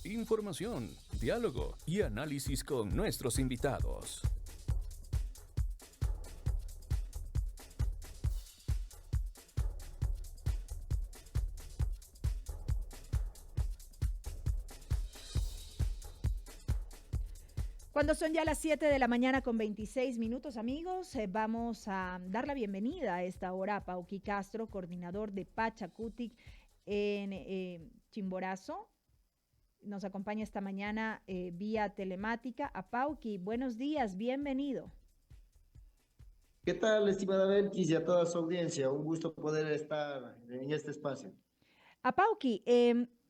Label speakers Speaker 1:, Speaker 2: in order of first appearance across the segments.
Speaker 1: Información, diálogo y análisis con nuestros invitados.
Speaker 2: Cuando son ya las 7 de la mañana con 26 minutos, amigos, vamos a dar la bienvenida a esta hora a Pauqui Castro, coordinador de Pachacutic en Chimborazo. Nos acompaña esta mañana vía telemática. A Pauqui, buenos días, bienvenido.
Speaker 3: ¿Qué tal, estimada Belkis y a toda su audiencia? Un gusto poder estar en este espacio.
Speaker 2: Apauqui,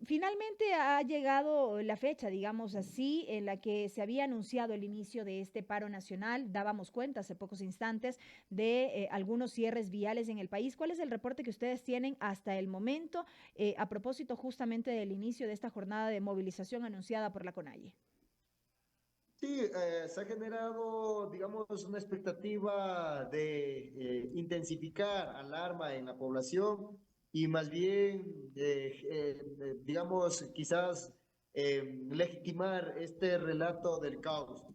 Speaker 2: finalmente ha llegado la fecha, digamos así, en la que se había anunciado el inicio de este paro nacional. Dábamos cuenta hace pocos instantes de algunos cierres viales en el país. ¿Cuál es el reporte que ustedes tienen hasta el momento a propósito justamente del inicio de esta jornada de movilización anunciada por la CONAIE?
Speaker 3: Sí, se ha generado, digamos, una expectativa de intensificar alarma en la población y más bien, digamos, quizás legitimar este relato del caos.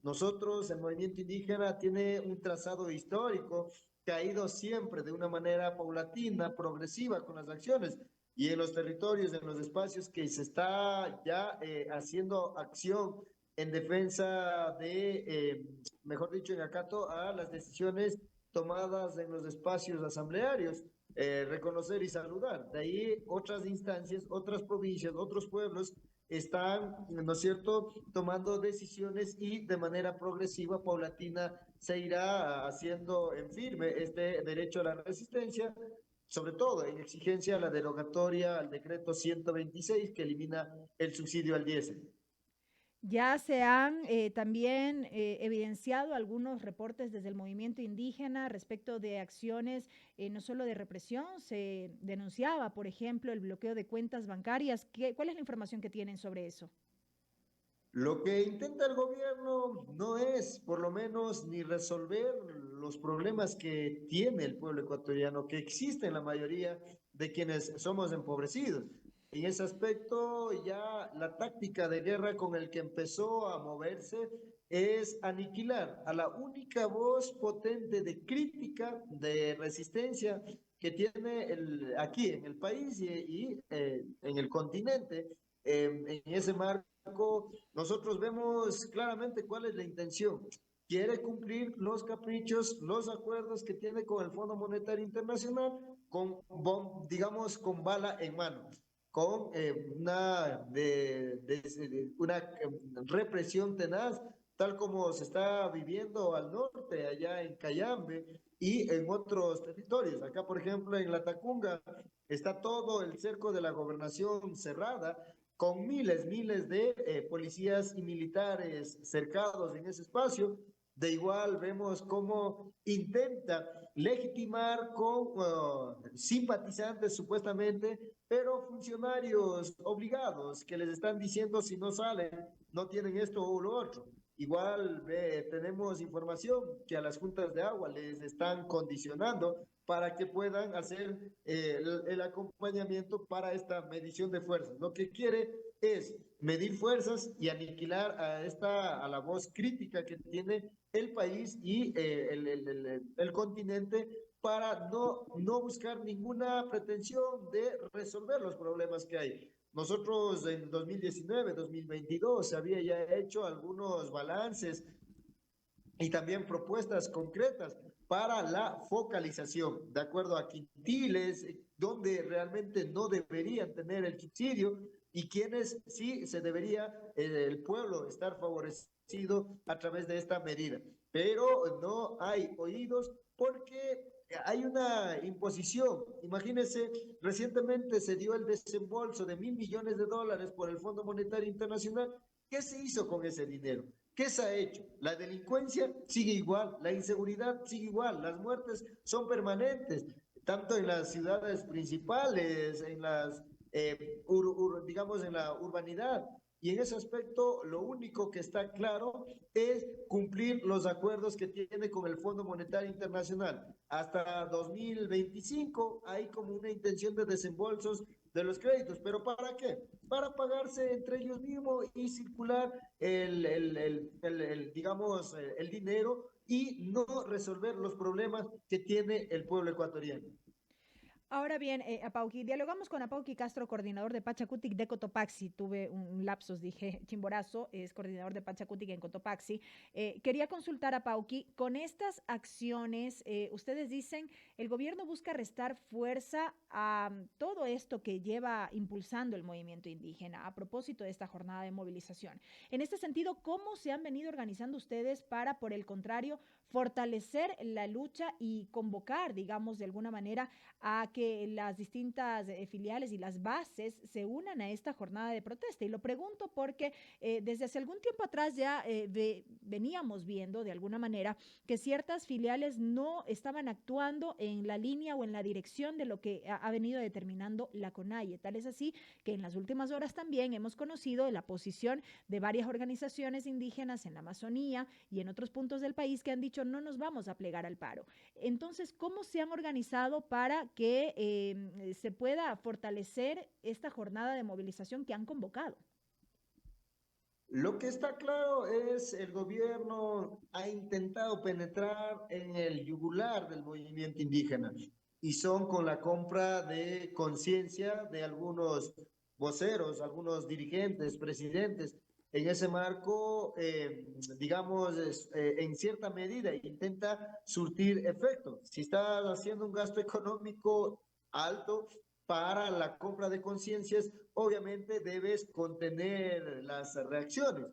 Speaker 3: Nosotros, el movimiento indígena, tiene un trazado histórico que ha ido siempre de una manera paulatina, progresiva con las acciones. Y en los territorios, en los espacios que se está ya haciendo acción en defensa de, mejor dicho, en acato a las decisiones tomadas en los espacios asamblearios, reconocer y saludar. De ahí otras instancias, otras provincias, otros pueblos están, ¿no es cierto?, tomando decisiones y de manera progresiva, paulatina, se irá haciendo en firme este derecho a la resistencia, sobre todo en exigencia a la derogatoria al decreto 126 que elimina el subsidio al diésel.
Speaker 2: Ya se han también evidenciado algunos reportes desde el movimiento indígena respecto de acciones no solo de represión, se denunciaba, por ejemplo, el bloqueo de cuentas bancarias. ¿Cuál es la información que tienen sobre eso?
Speaker 3: Lo que intenta el gobierno no es, por lo menos, ni resolver los problemas que tiene el pueblo ecuatoriano, que existen la mayoría de quienes somos empobrecidos. En ese aspecto, ya la táctica de guerra con el que empezó a moverse es aniquilar a la única voz potente de crítica, de resistencia que tiene aquí en el país y en el continente. En ese marco nosotros vemos claramente cuál es la intención. Quiere cumplir los caprichos, los acuerdos que tiene con el Fondo Monetario Internacional, con, digamos, con bala en mano, con una represión tenaz, tal como se está viviendo al norte, allá en Cayambe y en otros territorios. Acá, por ejemplo, en La Tacunga está todo el cerco de la gobernación cerrada, con miles de policías y militares cercados en ese espacio. De igual vemos cómo intenta legitimar con simpatizantes supuestamente, pero funcionarios obligados que les están diciendo si no salen, no tienen esto o lo otro. Igual tenemos información que a las juntas de agua les están condicionando para que puedan hacer el acompañamiento para esta medición de fuerzas. Lo que quiere es medir fuerzas y aniquilar a la voz crítica que tiene el país y el continente para no buscar ninguna pretensión de resolver los problemas que hay. Nosotros en 2019, 2022 se había ya hecho algunos balances y también propuestas concretas para la focalización, de acuerdo a quintiles, donde realmente no deberían tener el subsidio y quienes sí se debería el pueblo estar favorecido a través de esta medida. Pero no hay oídos porque hay una imposición. Imagínense, recientemente se dio el desembolso de $1.000 millones por el Fondo Monetario Internacional. ¿Qué se hizo con ese dinero? ¿Qué se ha hecho? La delincuencia sigue igual, la inseguridad sigue igual, las muertes son permanentes, tanto en las ciudades principales, en las, digamos, en la urbanidad. Y en ese aspecto, lo único que está claro es cumplir los acuerdos que tiene con el Fondo Monetario Internacional. Hasta 2025 hay como una intención de desembolsos de los créditos. ¿Pero para qué? Para pagarse entre ellos mismos y circular digamos, el dinero y no resolver los problemas que tiene el pueblo ecuatoriano.
Speaker 2: Ahora bien, Apauqui, dialogamos con Apauqui Castro, coordinador de Pachacutic de Cotopaxi. Tuve un lapsus, dije Chimborazo, es coordinador de Pachacutic en Cotopaxi. Quería consultar a Apauqui, con estas acciones, ustedes dicen, el gobierno busca restar fuerza a todo esto que lleva impulsando el movimiento indígena a propósito de esta jornada de movilización. En este sentido, ¿cómo se han venido organizando ustedes para, por el contrario, fortalecer la lucha y convocar, digamos, de alguna manera, a que las distintas filiales y las bases se unan a esta jornada de protesta? Y lo pregunto porque desde hace algún tiempo atrás ya veníamos viendo de alguna manera que ciertas filiales no estaban actuando en la línea o en la dirección de lo que ha venido determinando la CONAIE. Tal es así que en las últimas horas también hemos conocido la posición de varias organizaciones indígenas en la Amazonía y en otros puntos del país que han dicho no nos vamos a plegar al paro. Entonces, ¿cómo se han organizado para que se pueda fortalecer esta jornada de movilización que han convocado?
Speaker 3: Lo que está claro es el gobierno ha intentado penetrar en el yugular del movimiento indígena y son con la compra de conciencia de algunos voceros, algunos dirigentes, presidentes. En ese marco, digamos, en cierta medida intenta surtir efecto. Si está haciendo un gasto económico alto, para la compra de conciencias, obviamente debes contener las reacciones.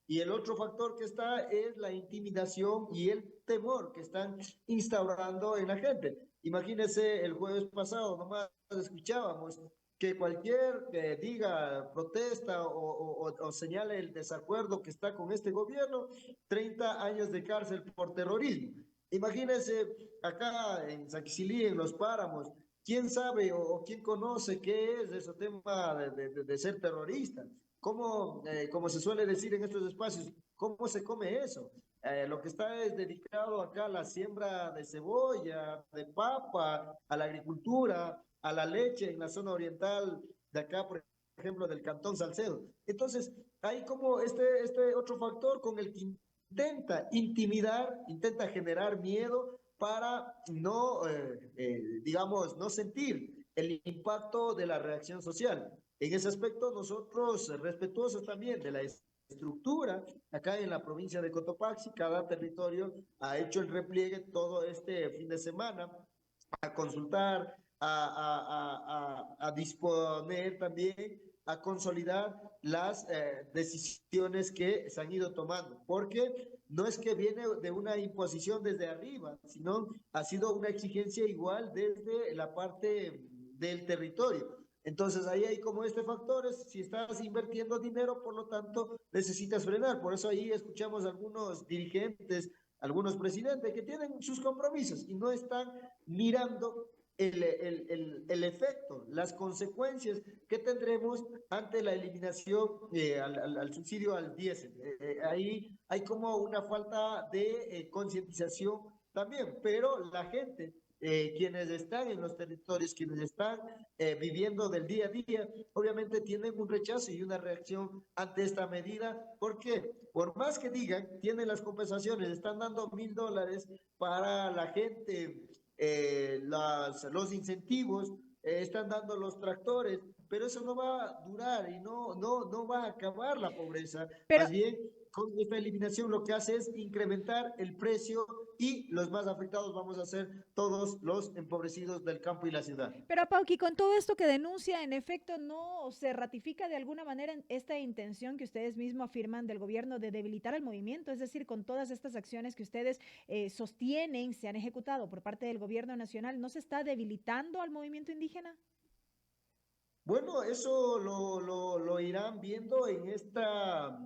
Speaker 3: Y el otro factor que está es la intimidación y el temor que están instaurando en la gente. Imagínense, el jueves pasado nomás escuchábamos que cualquier que diga protesta o señale el desacuerdo que está con este gobierno, 30 años de cárcel por terrorismo. Imagínense acá en Saquicilí, en Los Páramos, ¿quién sabe o quién conoce qué es ese tema de ser terrorista? ¿Cómo, como se suele decir en estos espacios, cómo se come eso? Lo que está es dedicado acá a la siembra de cebolla, de papa, a la agricultura, a la leche en la zona oriental de acá, por ejemplo, del Cantón Salcedo. Entonces, hay como este otro factor con el que intenta intimidar, intenta generar miedo para no, digamos, no sentir el impacto de la reacción social. En ese aspecto, nosotros, respetuosos también de la estructura, acá en la provincia de Cotopaxi, cada territorio ha hecho el repliegue todo este fin de semana a consultar, a disponer también, a consolidar las decisiones que se han ido tomando, porque no es que viene de una imposición desde arriba, sino ha sido una exigencia igual desde la parte del territorio. Entonces ahí hay como este factor, si estás invirtiendo dinero, por lo tanto necesitas frenar. Por eso ahí escuchamos a algunos dirigentes, algunos presidentes que tienen sus compromisos y no están mirando el efecto, las consecuencias que tendremos ante la eliminación al subsidio al diésel. Ahí hay como una falta de concientización también, pero la gente, quienes están en los territorios, quienes están viviendo del día a día, obviamente tienen un rechazo y una reacción ante esta medida. ¿Por qué? Por más que digan, tienen las compensaciones, están dando $1,000 para la gente, los incentivos, están dando los tractores, pero eso no va a durar y no va a acabar la pobreza.
Speaker 2: Pero
Speaker 3: Más bien, con esta eliminación lo que hace es incrementar el precio y los más afectados vamos a ser todos los empobrecidos del campo y la ciudad.
Speaker 2: Pero Pauqui, con todo esto que denuncia, en efecto, ¿no se ratifica de alguna manera esta intención que ustedes mismos afirman del gobierno de debilitar el movimiento? Es decir, con todas estas acciones que ustedes sostienen, se han ejecutado por parte del gobierno nacional, ¿no se está debilitando al movimiento indígena?
Speaker 3: Bueno, eso lo irán viendo en estas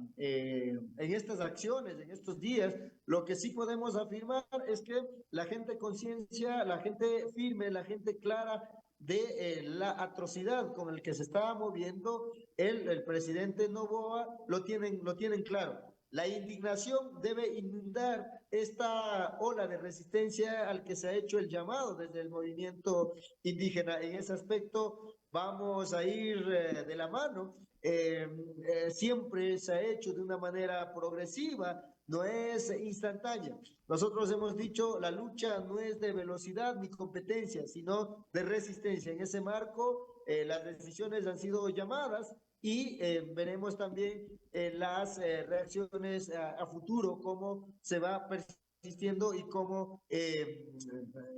Speaker 3: acciones, en estos días. Lo que sí podemos afirmar es que la gente conciencia, la gente firme, la gente clara de la atrocidad con el que se estaba moviendo el presidente Noboa, lo tienen claro. La indignación debe inundar esta ola de resistencia al que se ha hecho el llamado desde el movimiento indígena. En ese aspecto, vamos a ir de la mano. Siempre se ha hecho de una manera progresiva, no es instantánea. Nosotros hemos dicho, la lucha no es de velocidad ni competencia, sino de resistencia. En ese marco, las decisiones han sido llamadas y veremos también las reacciones a futuro, cómo se va persistiendo y cómo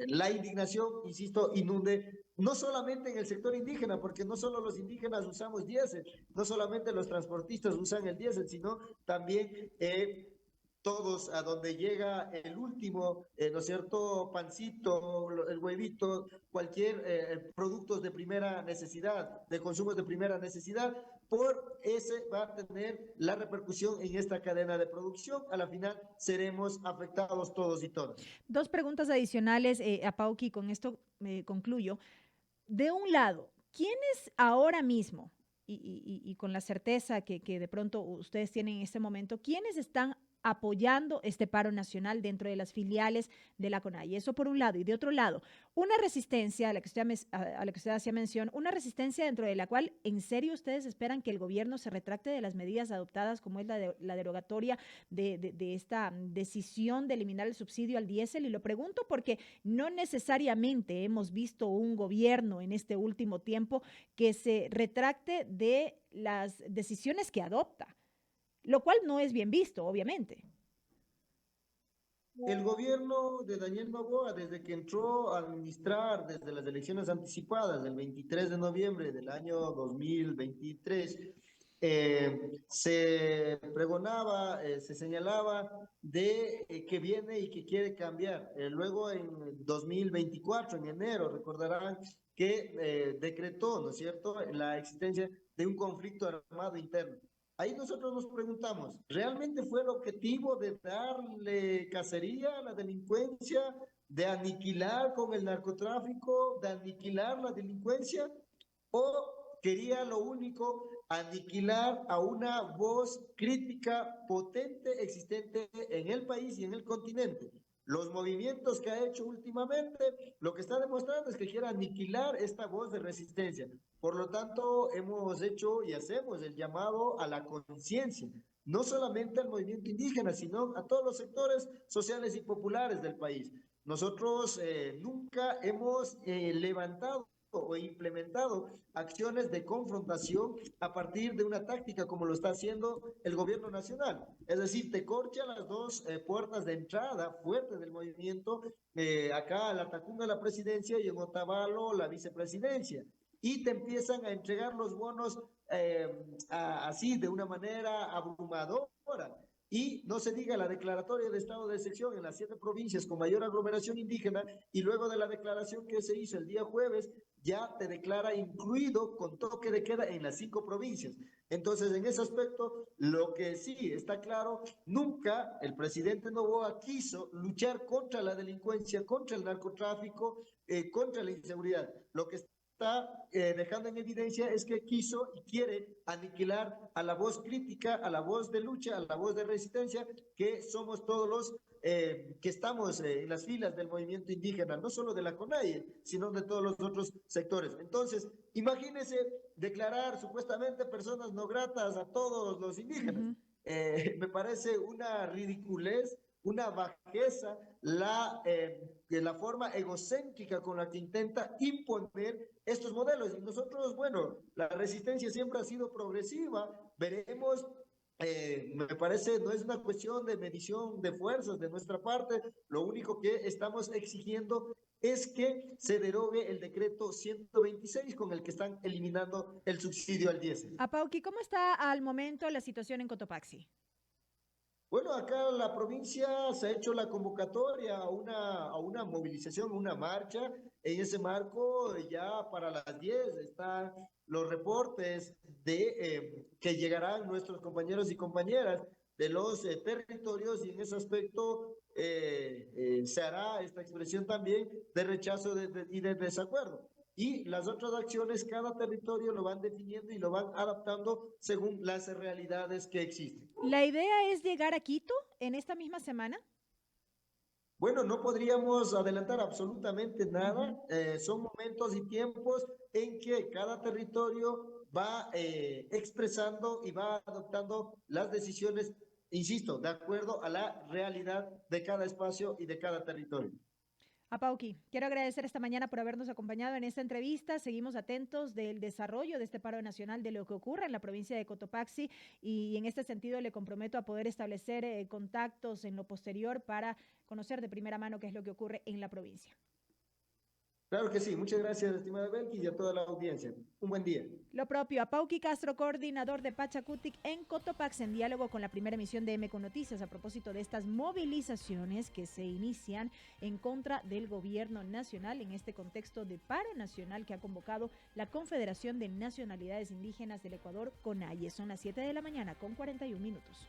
Speaker 3: la indignación, insisto, inunde no solamente en el sector indígena, porque no solo los indígenas usamos diésel, no solamente los transportistas usan el diésel, sino también todos a donde llega el último, ¿no es cierto? Pancito, el huevito, cualquier productos de primera necesidad, de consumos de primera necesidad, por ese va a tener la repercusión en esta cadena de producción. A la final seremos afectados todos y todas.
Speaker 2: Dos preguntas adicionales, a Pauqui, con esto concluyo. De un lado, ¿quiénes ahora mismo, y con la certeza que de pronto ustedes tienen en este momento, quiénes están apoyando este paro nacional dentro de las filiales de la CONAIE? Eso por un lado. Y de otro lado, una resistencia a la que usted hacía mención, una resistencia dentro de la cual, ¿en serio ustedes esperan que el gobierno se retracte de las medidas adoptadas, como es la derogatoria de esta decisión de eliminar el subsidio al diésel? Y lo pregunto porque no necesariamente hemos visto un gobierno en este último tiempo que se retracte de las decisiones que adopta, lo cual no es bien visto, obviamente.
Speaker 3: El gobierno de Daniel Noboa, desde que entró a administrar desde las elecciones anticipadas del 23 de noviembre del año 2023, se pregonaba, se señalaba de que viene y que quiere cambiar. Luego en 2024, en enero, recordarán que decretó, ¿no es cierto?, la existencia de un conflicto armado interno. Ahí nosotros nos preguntamos, ¿realmente fue el objetivo de darle cacería a la delincuencia, de aniquilar con el narcotráfico, de aniquilar la delincuencia? ¿O quería lo único, aniquilar a una voz crítica potente existente en el país y en el continente? Los movimientos que ha hecho últimamente, lo que está demostrando es que quiere aniquilar esta voz de resistencia. Por lo tanto, hemos hecho y hacemos el llamado a la conciencia, no solamente al movimiento indígena, sino a todos los sectores sociales y populares del país. Nosotros nunca hemos levantado o implementado acciones de confrontación a partir de una táctica como lo está haciendo el gobierno nacional. Es decir, te corcha las dos puertas de entrada fuerte del movimiento, acá la Tacunga la presidencia y en Otavalo la vicepresidencia. Y te empiezan a entregar los bonos así de una manera abrumadora. Y no se diga la declaratoria de estado de excepción en las 7 provincias con mayor aglomeración indígena, y luego de la declaración que se hizo el día jueves, ya te declara incluido con toque de queda en las 5 provincias. Entonces, en ese aspecto, lo que sí está claro, nunca el presidente Noboa quiso luchar contra la delincuencia, contra el narcotráfico, contra la inseguridad. Lo que está dejando en evidencia es que quiso y quiere aniquilar a la voz crítica, a la voz de lucha, a la voz de resistencia, que somos todos los que estamos en las filas del movimiento indígena, no solo de la CONAIE, sino de todos los otros sectores. Entonces, imagínense declarar supuestamente personas no gratas a todos los indígenas. Me parece una ridiculez, una bajeza, la forma egocéntrica con la que intenta imponer estos modelos. Y nosotros, bueno, la resistencia siempre ha sido progresiva, veremos. Me parece, no es una cuestión de medición de fuerzas de nuestra parte, lo único que estamos exigiendo es que se derogue el decreto 126 con el que están eliminando el subsidio al diésel.
Speaker 2: Apauqui, ¿cómo está al momento la situación en Cotopaxi?
Speaker 3: Bueno, acá en la provincia se ha hecho la convocatoria a una movilización, una marcha. En ese marco, ya para las 10 están los reportes de que llegarán nuestros compañeros y compañeras de los territorios, y en ese aspecto se hará esta expresión también de rechazo y de desacuerdo. Y las otras acciones, cada territorio lo van definiendo y lo van adaptando según las realidades que existen.
Speaker 2: ¿La idea es llegar a Quito en esta misma semana?
Speaker 3: Bueno, no podríamos adelantar absolutamente nada. Son momentos y tiempos en que cada territorio va expresando y va adoptando las decisiones, insisto, de acuerdo a la realidad de cada espacio y de cada territorio.
Speaker 2: Apauqui, quiero agradecer esta mañana por habernos acompañado en esta entrevista. Seguimos atentos del desarrollo de este paro nacional, de lo que ocurre en la provincia de Cotopaxi, y en este sentido le comprometo a poder establecer contactos en lo posterior para conocer de primera mano qué es lo que ocurre en la provincia.
Speaker 3: Claro que sí. Muchas gracias, estimada Belkis, y a toda la audiencia. Un buen día.
Speaker 2: Lo propio, Apauqui Castro, coordinador de Pachacutic en Cotopaxi, en diálogo con la primera emisión de MCO Noticias a propósito de estas movilizaciones que se inician en contra del gobierno nacional en este contexto de paro nacional que ha convocado la Confederación de Nacionalidades Indígenas del Ecuador, CONAIE. Son las 7 de la mañana con 41 minutos.